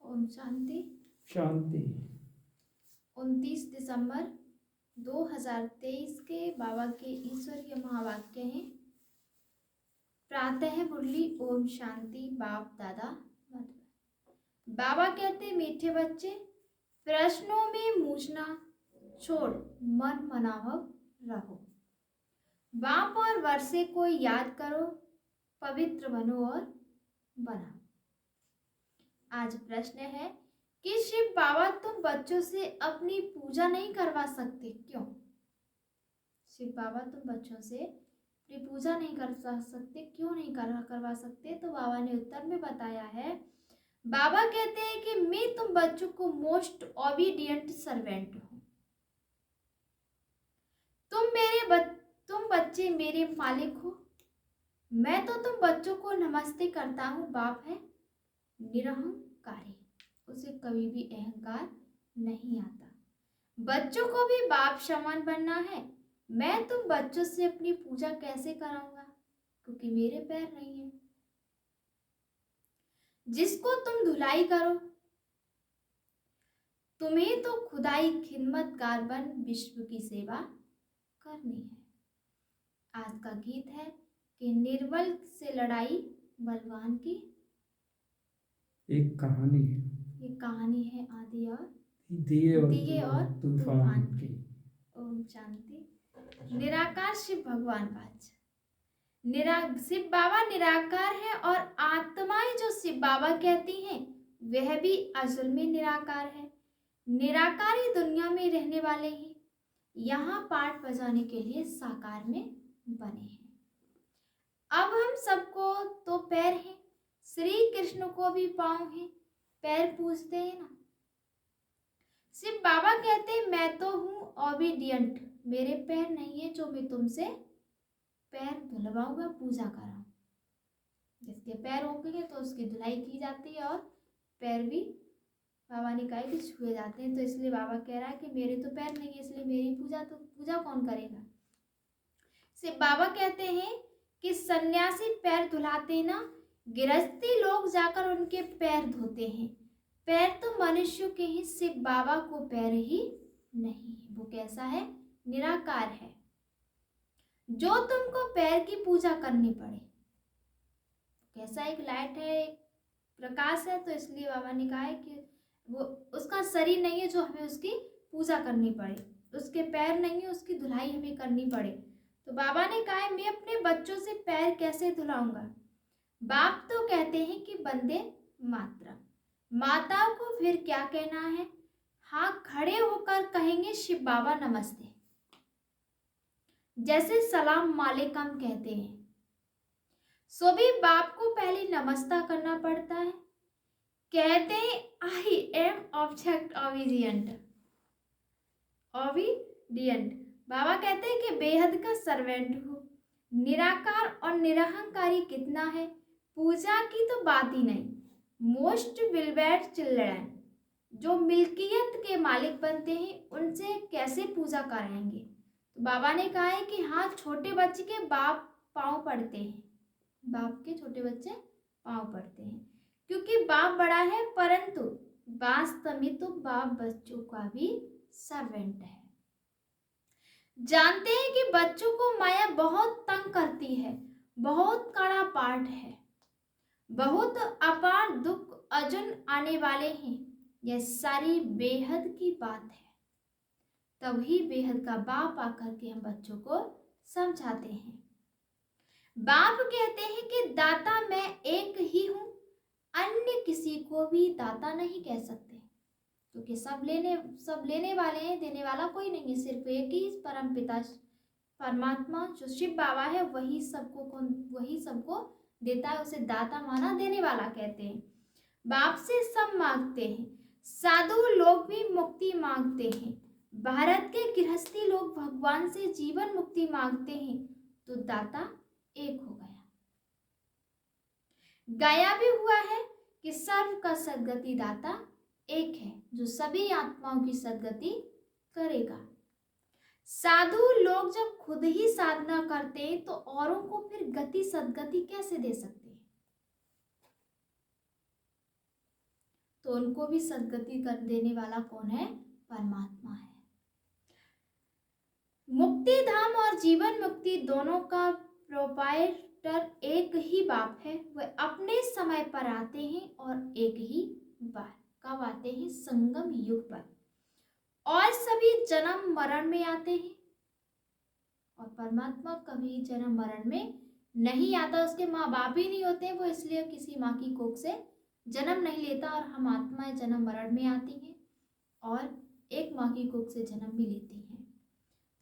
ओम शांति। शांति। 29 दिसंबर 2023 के बाबा के ईश्वरीय महावाक्य हैं। प्रातः मुरली ओम शांति। बाप दादा मधुबन। बाबा कहते, मीठे बच्चे, प्रश्नों में मूझना छोड़ मन मनावक रहो। बाप और वर्षे को याद करो, पवित्र बनो और बनाओ। आज प्रश्न है कि शिव बाबा तुम बच्चों से अपनी पूजा नहीं करवा सकते, क्यों? शिव बाबा तुम बच्चों से अपनी पूजा नहीं करवा सकते, क्यों नहीं करवा सकते? तो बाबा ने उत्तर में बताया है, बाबा कहते हैं कि मैं तुम बच्चों को मोस्ट ओबीडियंट सर्वेंट हूं। तुम बच्चे मेरे मालिक हो। मैं तो तुम बच्चों को नमस्ते करता हूं। बाप है निरहंकारी, उसे कभी भी अहंकार नहीं आता। बच्चों को भी बाप समान बनना है। मैं तुम बच्चों से अपनी पूजा कैसे कराऊंगा, क्योंकि मेरे पैर नहीं है। जिसको तुम धुलाई करो, तुम्हें तो खुदाई खिदमतगार बन विश्व की सेवा करनी है। आज का गीत है कि निर्बल से लड़ाई बलवान की। एक कहानी है, ये कहानी है आदि और दिए और तूफान की। ओम शांति। निराकार शिव भगवान वाच। शिव बाबा निराकार है और आत्माएं जो शिव बाबा कहती हैं वह भी असल में निराकार है। निराकारी दुनिया में रहने वाले हैं, यहाँ पाठ बजाने के लिए साकार में बने हैं। अब हम सबको तो पैर हैं, श्री कृष्ण को भी पांव हैं, पैर पूजते हैं ना। शिव बाबा कहते हैं, मैं तो हूँ ओबीडियंट, मेरे पैर नहीं है जो मैं तुमसे पैर धुलवाऊंगा, पूजा कराऊं। जिसके पैर होंगे तो उसकी धुलाई की जाती है और पैर भी बाबा ने कहा कि छुए जाते हैं। तो इसलिए बाबा कह रहा है कि मेरे तो पैर नहीं है, इसलिए मेरी पूजा कौन करेगा? शिव बाबा कहते हैं कि सन्यासी पैर धुलाते ना, गृहस्थी लोग जाकर उनके पैर धोते हैं। पैर तो मनुष्य के ही, शिव बाबा को पैर ही नहीं है। वो कैसा है? निराकार है। जो तुमको पैर की पूजा करनी पड़े, कैसा एक लाइट है, एक प्रकाश है, तो इसलिए बाबा ने कहा है कि वो उसका शरीर नहीं है जो हमें उसकी पूजा करनी पड़े, उसके पैर नहीं है उसकी धुलाई हमें करनी पड़े। तो बाबा ने कहा है, मैं अपने बच्चों से पैर कैसे धुलाऊंगा? बाप तो कहते हैं कि बंदे मातरम। माताओं को फिर क्या कहना है? हाँ, खड़े होकर कहेंगे शिव बाबा नमस्ते, जैसे सलाम वालेकुम कहते हैं। सो भी बाप को पहले नमस्ता करना पड़ता है। कहते हैं आई एम ऑब्जेक्ट ओबीडियंट। बाबा कहते हैं कि बेहद का सर्वेंट हूँ। निराकार और निरहंकारी कितना है, पूजा की तो बात ही नहीं। मोस्ट विलवेट चिल्ड्रन, जो मिल्कियत के मालिक बनते हैं, उनसे कैसे पूजा कराएंगे? तो बाबा ने कहा है कि हाँ, छोटे बच्चे के बाप पाँव पड़ते हैं, बाप के छोटे बच्चे पाँव पड़ते हैं, क्योंकि बाप बड़ा है, परंतु वास्तव में तो बाप बच्चों का भी सर्वेंट है। जानते हैं कि बच्चों को माया बहुत तंग करती है, बहुत कड़ा पाठ है, बहुत अपार दुख अजन आने वाले हैं। यह सारी बेहद की बात है। तभी बेहद का बाप आकर के हम बच्चों को समझाते हैं। बाप कहते हैं कि दाता मैं एक ही हूं, अन्य किसी को भी दाता नहीं कह सकते, क्योंकि सब लेने वाले हैं, देने वाला कोई नहीं है। सिर्फ एक ही परम पिता परमात्मा जो शिव बाबा है, वही सबको देता है, उसे दाता माना, देने वाला कहते हैं। बाप से सब मांगते हैं, साधु लोग भी मुक्ति मांगते हैं, भारत के गृहस्थी लोग भगवान से जीवन मुक्ति मांगते हैं, तो दाता एक हो गया। गाया भी हुआ है कि सर्व का सद्गति दाता एक है, जो सभी आत्माओं की सद्गति करेगा। साधु लोग जब खुद ही साधना करते हैं तो औरों को फिर गति सद्गति कैसे दे सकते हैं? तो उनको भी सद्गति कर देने वाला कौन है? परमात्मा है। मुक्ति धाम और जीवन मुक्ति दोनों का प्रोपाइटर एक ही बाप है। वह अपने समय पर आते हैं और एक ही बार कब आते हैं? संगम युग पर। और सभी जन्म मरण में आते हैं और परमात्मा कभी जन्म मरण में नहीं आता। उसके माँ बाप ही नहीं होते, वो इसलिए किसी माँ की कोख से जन्म नहीं लेता। और हम आत्माएं जन्म मरण में आती हैं और एक माँ की कोख से जन्म भी लेती हैं।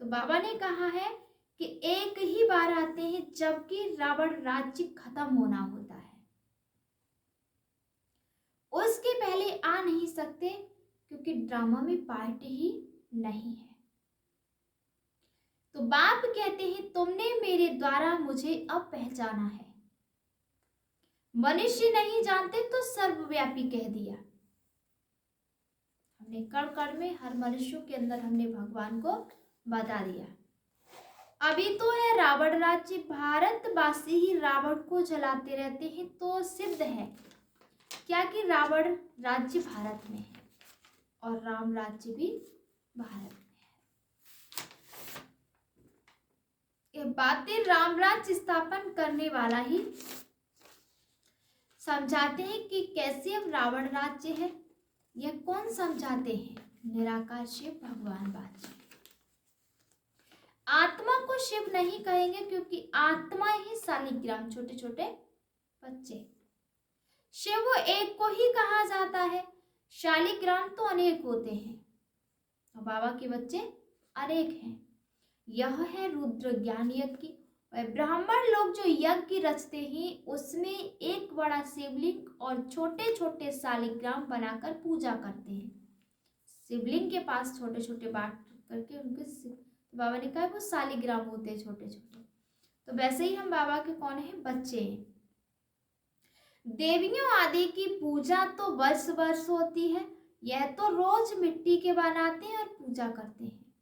तो बाबा ने कहा है कि एक ही बार आते हैं जबकि रावण राज्य खत्म होना होता है, उसके पहले आ नहीं सकते क्योंकि ड्रामा में पार्ट ही नहीं है। तो बाप कहते हैं तुमने मेरे द्वारा मुझे अब पहचाना है। मनुष्य नहीं जानते तो सर्वव्यापी कह दिया हमने। कण कण में हर मनुष्य के अंदर हमने भगवान को बता दिया। अभी तो है रावण राज्य, भारतवासी ही रावण को जलाते रहते हैं, तो सिद्ध है क्या कि रावण राज्य भारत में है और राम राज्य भी भारत में है। ये बातें राम राज्य स्थापन करने वाला ही समझाते हैं कि कैसे अब रावण राज्य है। यह कौन समझाते हैं? निराकार शिव भगवान बादशाह। आत्मा को शिव नहीं कहेंगे क्योंकि आत्मा ही शालिग्राम, छोटे छोटे बच्चे। शिव एक को ही कहा जाता है, शालिग्राम तो अनेक होते हैं और बाबा के बच्चे अनेक हैं। यह है रुद्र ज्ञान यज्ञ की। ब्राह्मण लोग जो यज्ञ रचते हैं उसमें एक बड़ा शिवलिंग और छोटे छोटे शालिग्राम बनाकर पूजा करते हैं। शिवलिंग के पास छोटे छोटे बांट करके उनके तो बाबा ने कहा वो शालिग्राम होते हैं छोटे छोटे। तो वैसे ही हम बाबा के कौन है? बच्चे हैं। देवियों आदि की पूजा तो वर्ष वर्ष होती है, यह तो रोज मिट्टी के बनाते हैं और पूजा करते हैं।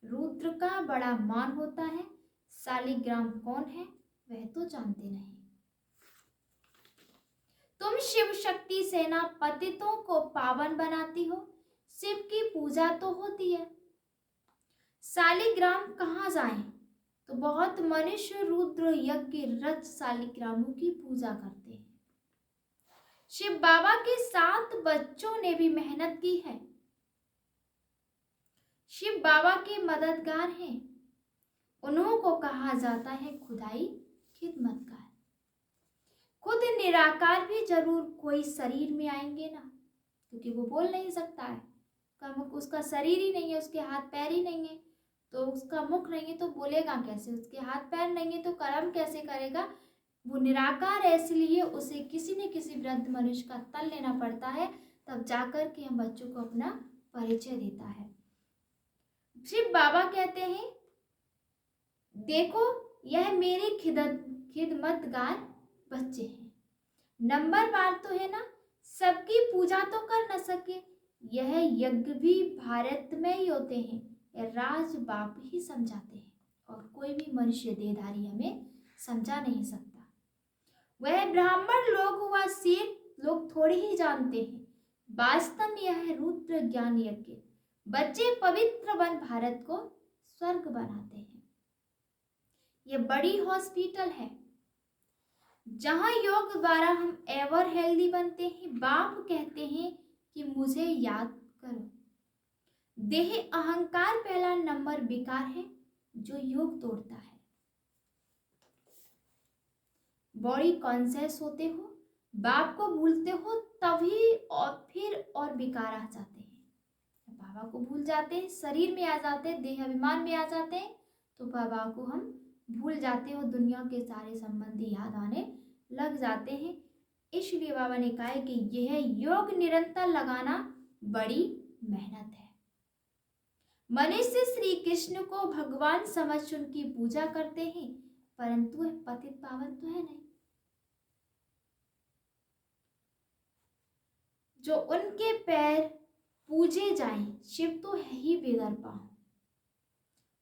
रुद्र का बड़ा मान होता है। शालिग्राम कौन है वह तो जानते नहीं। तुम शिव शक्ति सेना पतितों को पावन बनाती हो, शिव की पूजा तो होती है। शालिग्राम कहाँ जाएं? तो बहुत मनुष्य रुद्र यज्ञ रच शालिग्रामों की पूजा करते हैं। शिव बाबा के 7 बच्चों ने भी मेहनत की है। शिव बाबा के मददगार हैं। उन्हों को कहा जाता है खुदाई खिदमतगार। खुद निराकार भी जरूर कोई शरीर में आएंगे ना, क्योंकि वो बोल नहीं सकता है, उसका शरीर ही नहीं है, उसके हाथ पैर ही नहीं है, तो उसका मुख नहीं है तो बोलेगा कैसे? उसके हाथ पैर नहीं है तो कर्म कैसे करेगा? वो निराकार है, इसलिए उसे किसी न किसी वृद्ध मनुष्य का तन लेना पड़ता है, तब जाकर के हम बच्चों को अपना परिचय देता है। शिव बाबा कहते हैं देखो यह मेरे खिदमतगार बच्चे हैं। नंबर बार तो है ना, सबकी पूजा तो कर न सके, यह यज्ञ भी भारत में ही होते हैं, यह राज बाप ही समझाते हैं और कोई भी मनुष्य देहधारी हमें समझा नहीं सकता। वह ब्राह्मण लोग हुआ सेठ लोग थोड़ी ही जानते हैं, वास्तव में यह रुद्र ज्ञान यज्ञ बच्चे पवित्र वन भारत को स्वर्ग बनाते हैं। यह बड़ी हॉस्पिटल है जहां योग द्वारा हम एवर हेल्दी बनते हैं। बाप कहते हैं कि मुझे याद करो। देह अहंकार पहला नंबर विकार है जो योग तोड़ता है। बॉडी कॉन्शियस होते हो, बाप को भूलते हो, तभी और फिर और विकार आ जाते हैं। बाबा को भूल जाते हैं, शरीर में आ जाते हैं, देह अभिमान में आ जाते हैं, तो बाबा को हम भूल जाते हैं और दुनिया के सारे संबंधी याद आने लग जाते हैं। इसलिए बाबा ने कहा है कि यह योग निरंतर लगाना बड़ी मेहनत है। मनुष्य श्री कृष्ण को भगवान समझ उनकी पूजा करते हैं, परंतु वह पतित पावन तो है नहीं। जो उनके पैर पूजे जाएं, शिव तो है ही बेदर पांव।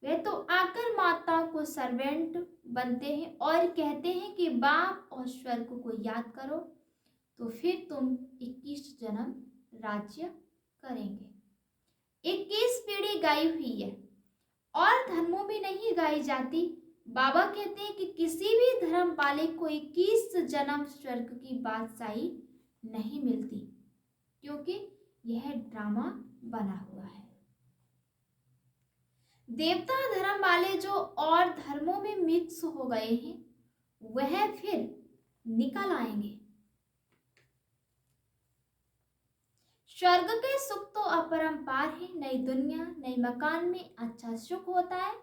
वे तो आकर माताओं को सर्वेंट बनते हैं और कहते हैं कि बाप और स्वर्ग को याद करो, तो फिर तुम 21 जन्म राज्य करेंगे। 21 पीढ़ी गाई हुई है और धर्मों में नहीं गाई जाती। बाबा कहते हैं कि किसी भी धर्म वाले को 21 जन्म स्वर्ग की बादशाही नहीं मिलती, क्योंकि यह ड्रामा बना हुआ है। देवता धर्म वाले जो और धर्मों में मिक्स हो गए हैं वह फिर निकल आएंगे। स्वर्ग के सुख तो अपरंपार है। नई दुनिया नई मकान में अच्छा सुख होता है।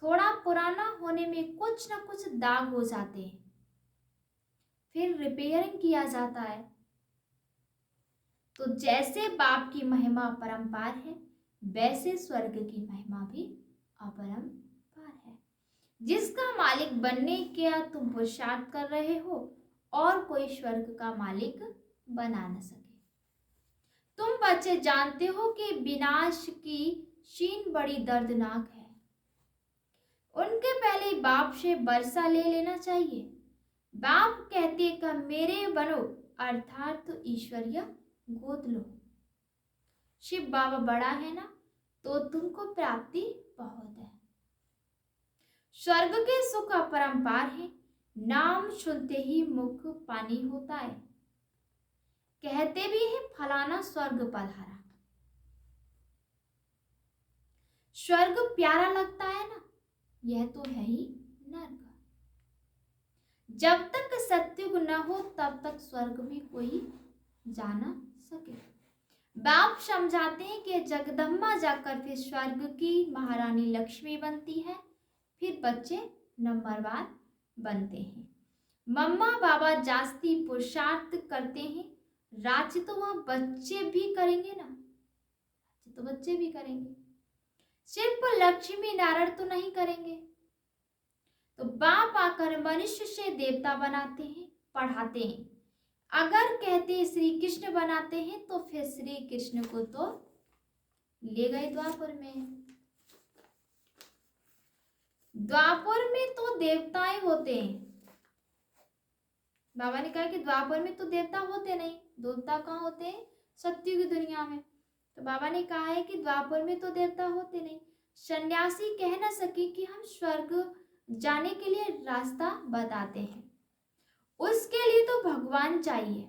थोड़ा पुराना होने में कुछ न कुछ दाग हो जाते हैं, फिर रिपेयरिंग किया जाता है। तो जैसे बाप की महिमा अपरंपार है, वैसे स्वर्ग की महिमा भी अपरंपार है। जिसका मालिक बनने का तुम पुरुषार्थ कर रहे हो और कोई स्वर्ग का मालिक बना न सके। तुम बच्चे जानते हो कि विनाश की शीन बड़ी दर्दनाक है। उनके पहले बाप से वर्षा ले लेना चाहिए। बाप कहते कि मेरे बनो, अर्थात तो ईश्वरीय गोद लो। शिव बाबा बड़ा है ना, तो तुमको प्राप्ति बहुत है। स्वर्ग के सुख अपरंपार है। नाम सुनते ही मुख पानी होता है। कहते भी है फलाना स्वर्ग पधारा। स्वर्ग प्यारा लगता है ना, यह तो है ही नर्क। जब तक सत्युग न हो तब तक स्वर्ग में कोई जा न सके। बाप समझाते हैं कि जगदम्बा जाकर फिर स्वर्ग की महारानी लक्ष्मी बनती है, फिर बच्चे नंबरवार बनते हैं। मम्मा बाबा जास्ती पुरुषार्थ करते हैं। राज्य तो वहां बच्चे भी करेंगे ना, तो बच्चे भी करेंगे, सिर्फ लक्ष्मी नारायण तो नहीं करेंगे। तो बाप आकर मनुष्य से देवता बनाते हैं, पढ़ाते हैं। अगर कहते श्री कृष्ण बनाते हैं तो फिर श्री कृष्ण को तो ले गए द्वापर में। द्वापर में तो देवताएं होते हैं। बाबा ने कहा कि द्वापर में तो देवता होते नहीं, देवता कहाँ होते हैं? सत्युग की दुनिया में। तो बाबा ने कहा है कि द्वापर में तो देवता होते नहीं। सन्यासी कह न सके कि हम स्वर्ग जाने के लिए रास्ता बताते हैं, उसके लिए तो भगवान चाहिए।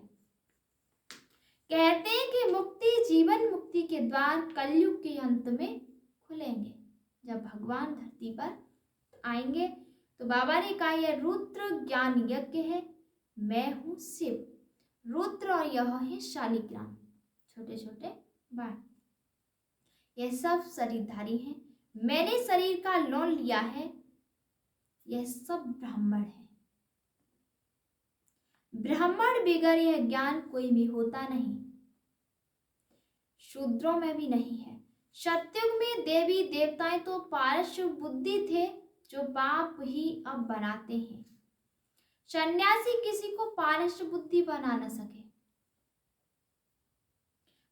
कहते हैं कि मुक्ति जीवन मुक्ति के द्वार कलयुग के अंत में खुलेंगे, जब भगवान धरती पर आएंगे। तो बाबा ने कहा यह रुद्र ज्ञान यज्ञ है, मैं हूं शिव। रुद्र और यह है शालिग्राम, छोटे छोटे बाण। यह सब शरीरधारी हैं। मैंने शरीर का लोन लिया है। यह सब ब्राह्मण है। ब्राह्मण बिगर यह ज्ञान कोई भी होता नहीं, शूद्रों में भी नहीं है। सत्युग में देवी देवताएं तो पारस बुद्धि थे, जो बाप ही अब बनाते हैं। सन्यासी किसी को पारस बुद्धि बना न सके।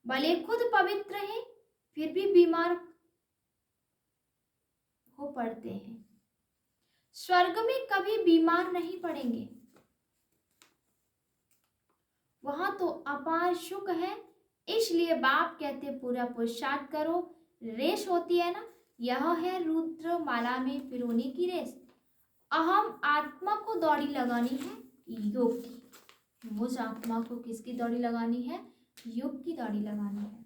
भले खुद पवित्र हैं, फिर भी बीमार हो पड़ते हैं। स्वर्ग में कभी बीमार नहीं पड़ेंगे, वहां तो अपार सुख है। इसलिए बाप कहते पूरा पुरुषार्थ करो। रेस होती है ना, यह है रुद्र माला में पिरोने की रेस। अहम आत्मा को दौड़ी लगानी है योग की। मुझ आत्मा को किसकी दौड़ी लगानी है? योग की दौड़ी लगानी है।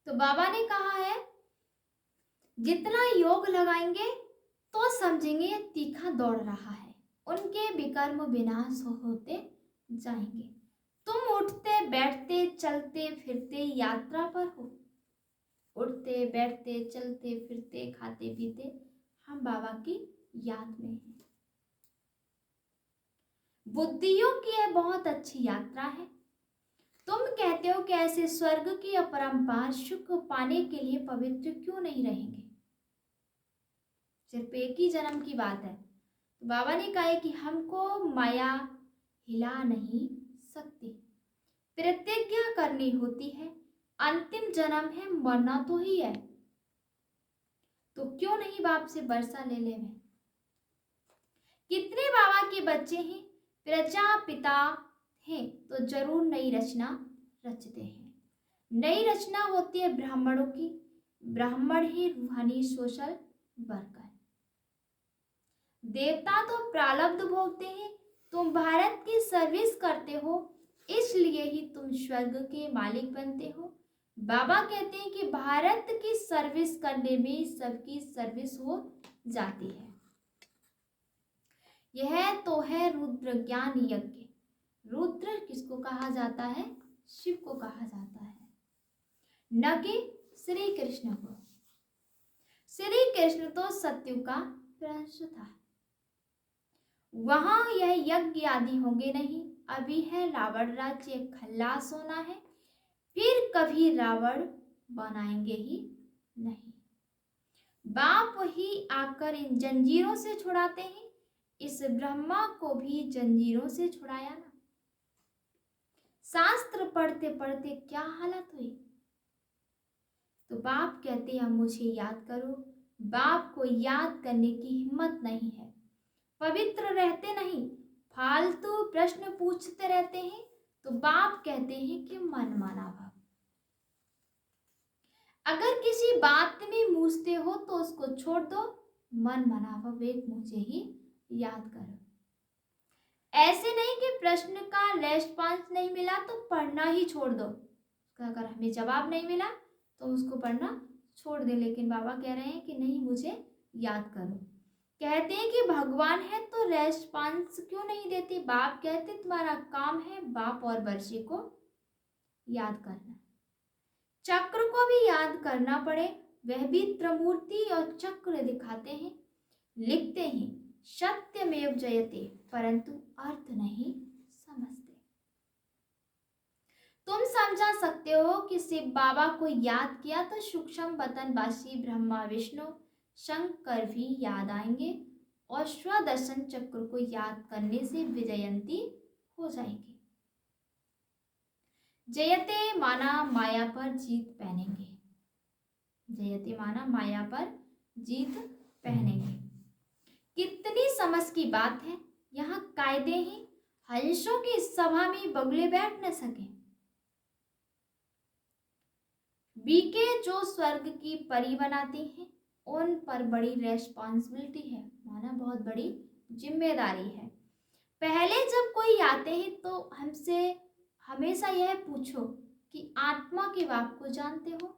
तो बाबा ने कहा है जितना योग लगाएंगे तो समझेंगे ये तीखा दौड़ रहा है, उनके विकर्म विनाश होते जाएंगे। तुम उठते बैठते चलते फिरते यात्रा पर हो। उठते बैठते चलते फिरते खाते पीते हम बाबा की याद में हैं। बुद्धियों की यह बहुत अच्छी यात्रा है। तुम कहते हो कि ऐसे स्वर्ग की अपरंपार सुख पाने के लिए पवित्र क्यों नहीं रहेंगे? सिर्फ एक ही जन्म की बात है। तो बाबा ने कहा है कि हमको माया हिला नहीं सकती, प्रतिज्ञा करनी होती है। अंतिम जन्म है, मरना तो ही है, तो क्यों नहीं बाप से वर्षा ले ले में। कितने बाबा के बच्चे हैं प्रजापिता हैं तो जरूर नई रचना रचते हैं। नई रचना होती है ब्राह्मणों की। ब्राह्मण ही रूहानी सोशल वर्कर। देवता तो प्रारब्ध भोगते हैं। तुम भारत की सर्विस करते हो, इसलिए ही तुम स्वर्ग के मालिक बनते हो। बाबा कहते हैं कि भारत की सर्विस करने में सबकी सर्विस हो जाती है। यह तो है रुद्र ज्ञान यज्ञ। रुद्र किसको कहा जाता है? शिव को कहा जाता है, न कि श्री कृष्ण को। श्री कृष्ण तो सत्यु का अंश था। वहां यह यज्ञ आदि होंगे नहीं। अभी है रावण राज्य, खल्लास होना है, फिर कभी रावण बनाएंगे ही नहीं। बाप ही आकर इन जंजीरों से छुड़ाते हैं। इस ब्रह्मा को भी जंजीरों से छुड़ाया ना। शास्त्र पढ़ते पढ़ते क्या हालत हुई। तो बाप कहते हैं मुझे याद करो। बाप को याद करने की हिम्मत नहीं है। पवित्र रहते नहीं, फालतू प्रश्न पूछते रहते हैं। तो बाप कहते हैं कि मन माना भाव। अगर किसी बात में मूझते हो तो उसको छोड़ दो। मन माना भाव एक मुझे ही याद करो। ऐसे नहीं कि प्रश्न का रेस्पॉन्स नहीं मिला तो पढ़ना ही छोड़ दो। अगर हमें जवाब नहीं मिला तो उसको पढ़ना छोड़ दे। लेकिन बाबा कह रहे हैं कि नहीं, मुझे याद करो। कहते हैं कि भगवान है तो रेस्पॉन्स क्यों नहीं देते। बाप कहते तुम्हारा काम है बाप और बच्चे को याद करना। चक्र को भी याद करना पड़े। वह भी त्रिमूर्ति और चक्र दिखाते हैं, लिखते हैं सत्यमेव जयते, परंतु अर्थ नहीं समझते। तुम समझा सकते हो कि शिव बाबा को याद किया तो सूक्ष्म बतनवासी ब्रह्मा विष्णु शंकर भी याद आएंगे और स्वदर्शन चक्र को याद करने से विजयंती हो जाएगी। जयते माना माया पर जीत पहनेंगे। जयते माना माया पर जीत पहनेंगे। कितनी समझ की बात है। यहाँ कायदे हैं, हंसों की सभा में बगुले बैठ न सके। बीके जो स्वर्ग की परी बनाती हैं, उन पर बड़ी रेस्पॉन्सिबिलिटी है, माना बहुत बड़ी जिम्मेदारी है। पहले जब कोई आते हैं तो हमसे हमेशा यह पूछो कि आत्मा के बाप को जानते हो।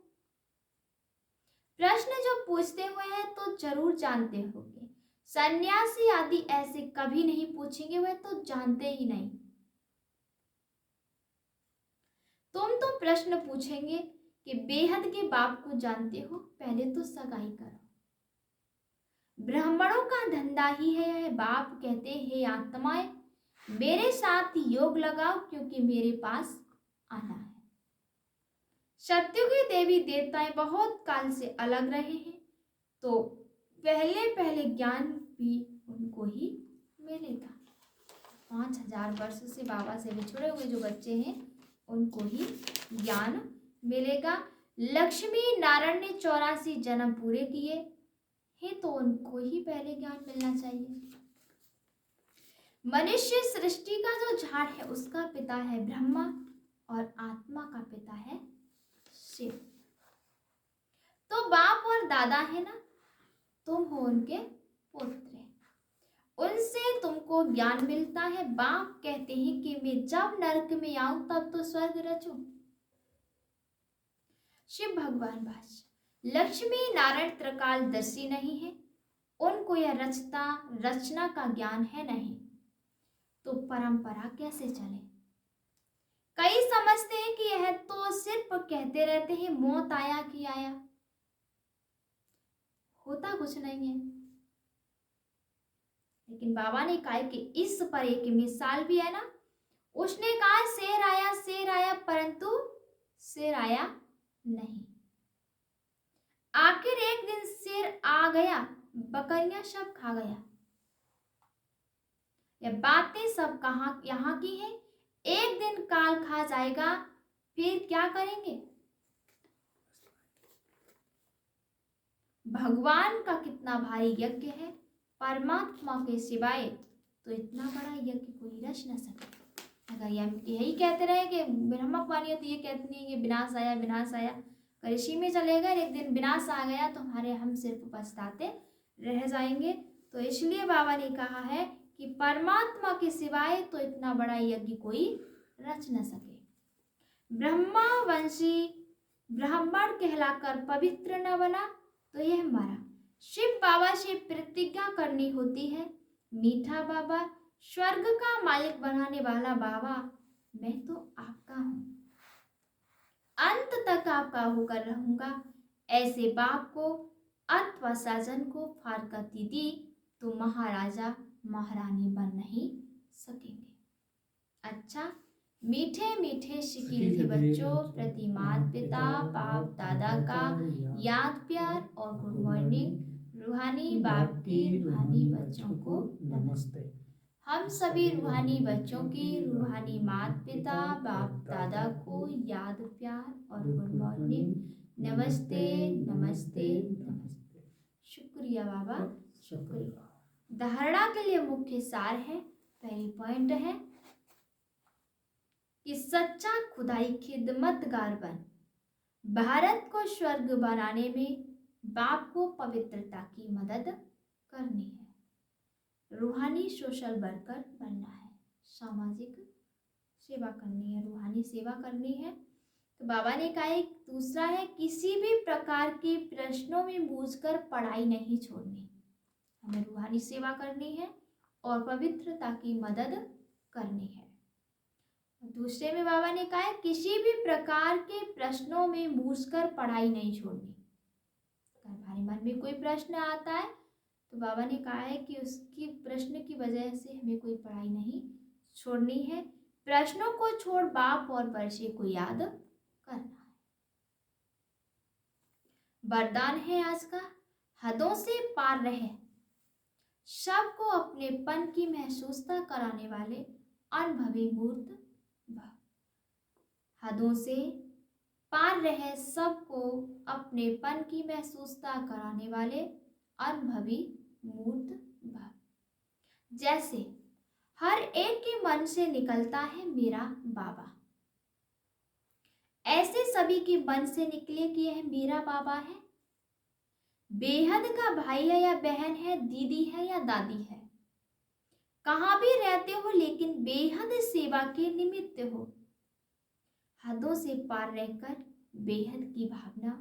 प्रश्न जो पूछते हुए हैं तो जरूर जानते होगे। सन्यासी आदि ऐसे कभी नहीं पूछेंगे, वह तो जानते ही नहीं। तुम तो प्रश्न पूछेंगे कि बेहद के बाप को जानते हो, पहले तो सगाई करो। ब्राह्मणों का धंधा ही है यह। बाप कहते हैं आत्माएं मेरे साथ योग लगाओ, क्योंकि मेरे पास आना है। सत्युगी देवी देवताएं बहुत काल से अलग रहे हैं, तो पहले पहले ज्ञान भी उनको ही मिलेगा। 5000 वर्ष से बाबा से बिछड़े हुए जो बच्चे हैं उनको ही ज्ञान मिलेगा। लक्ष्मी नारायण ने 84 जन्म पूरे किए हैं, तो उनको ही पहले ज्ञान मिलना चाहिए। मनुष्य सृष्टि का जो झाड़ है उसका पिता है ब्रह्मा और आत्मा का पिता है शिव। तो बाप और दादा है ना, तुम हो उनके पुत्र। उनसे तुमको ज्ञान मिलता है। बाप कहते हैं कि मैं जब नरक में आऊं तब तो स्वर्ग रचूं। शिव भगवान भाष्य। लक्ष्मी नारायण त्रिकालदर्शी नहीं है, उनको यह रचना का ज्ञान है नहीं, तो परंपरा कैसे चले। कई समझते हैं कि यह तो सिर्फ कहते रहते हैं मौत आया कि आया, होता कुछ नहीं है। लेकिन बाबा ने कहा कि इस पर एक मिसाल भी है ना। उसने कहा शेर आया परंतु शेर आया नहीं। आखिर एक दिन शेर आ गया, बकरियां सब खा गया। ये बातें सब कहाँ यहाँ की हैं। एक दिन काल खा जाएगा, फिर क्या करेंगे। भगवान का कितना भारी यज्ञ है। परमात्मा के सिवाय तो इतना बड़ा यज्ञ कोई रच न सके। अगर यही कहते रहे कि ब्रह्मक वाणी हो तो ये कहती है कि विनाश आया विनाश आया, अगर इसी में चलेगा एक दिन विनाश आ गया तो हम सिर्फ पछताते रह जाएंगे। तो इसलिए बाबा ने कहा है कि परमात्मा के सिवाय तो इतना बड़ा यज्ञ कोई रच न सके। ब्रह्मावंशी ब्राह्मण कहलाकर पवित्र न बना तो यह हमारा शिव बाबा से प्रतिज्ञा करनी होती है, मीठा बाबा, स्वर्ग का मालिक बनाने वाला बाबा, मैं तो आपका हूं, अंत तक आपका होकर रहूंगा। ऐसे बाप को अथवा सजन को फारकती दी तो महाराजा महारानी बन नहीं सकेंगे। अच्छा, मीठे मीठे शिकील बच्चों प्रति माता पिता बाप दादा का याद प्यार और गुड मॉर्निंग। रूहानी बाप की रूहानी बच्चों को नमस्ते। हम सभी रूहानी बच्चों की रूहानी माता पिता बाप दादा को याद प्यार और गुड मॉर्निंग, नमस्ते नमस्ते नमस्ते। शुक्रिया बाबा, शुक्रिया। धारणा के लिए मुख्य सार है, पहली पॉइंट है कि सच्चा खुदाई खिदमतगार बन, भारत को स्वर्ग बनाने में बाप को पवित्रता की मदद करनी है, रूहानी सोशल वर्कर बनना है, सामाजिक सेवा करनी है, रूहानी सेवा करनी है। तो बाबा ने कहा एक दूसरा है किसी भी प्रकार के प्रश्नों में बूझकर पढ़ाई नहीं छोड़नी, हमें रूहानी सेवा करनी है और पवित्रता की मदद करनी है। दूसरे में बाबा ने कहा है किसी भी प्रकार के प्रश्नों में बूझकर पढ़ाई नहीं छोड़नी। अगर हमारे मन में कोई प्रश्न आता है तो बाबा ने कहा है कि उसकी प्रश्न की वजह से हमें कोई पढ़ाई नहीं छोड़नी है, प्रश्नों को छोड़ बाप और वर्षे को याद करना है। वरदान है आज का, हदों से पार रहे, सबको अपनेपन की महसूसता कराने वाले अनुभवी मूर्त भव। हदों से पार रहे, सबको अपनेपन की महसूसता कराने वाले अनुभवी मूर्त भव। जैसे हर एक के मन से निकलता है मेरा बाबा, ऐसे सभी के मन से निकले कि यह मेरा बाबा है, बेहद का भाई है या बहन है, दीदी है या दादी है, कहाँ भी रहते हो लेकिन बेहद सेवा के निमित्त हो। हदों से पार रहकर बेहद की भावना,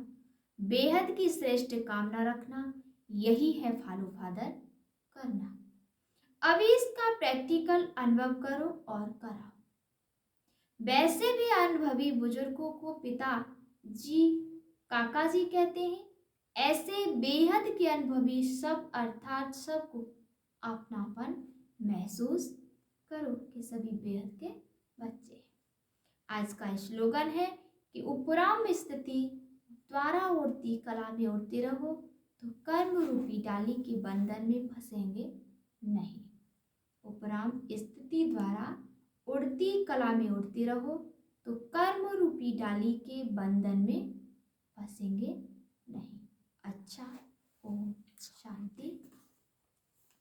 बेहद की श्रेष्ठ कामना रखना, यही है फॉलो फादर करना। अभी इसका प्रैक्टिकल अनुभव करो और कराओ। वैसे भी अनुभवी बुजुर्गों को पिता जी काका जी कहते हैं, ऐसे बेहद के अनुभवी सब अर्थात सबको अपनापन महसूस करो कि सभी बेहद के बच्चे हैं। आज का स्लोगन है कि उपराम स्थिति द्वारा उड़ती कला में उड़ते रहो तो कर्म रूपी डाली के बंधन में फंसेंगे नहीं। उपराम स्थिति द्वारा उड़ती कला में उड़ते रहो तो कर्म रूपी डाली के बंधन में फंसेंगे नहीं। अच्छा, ओम शांति।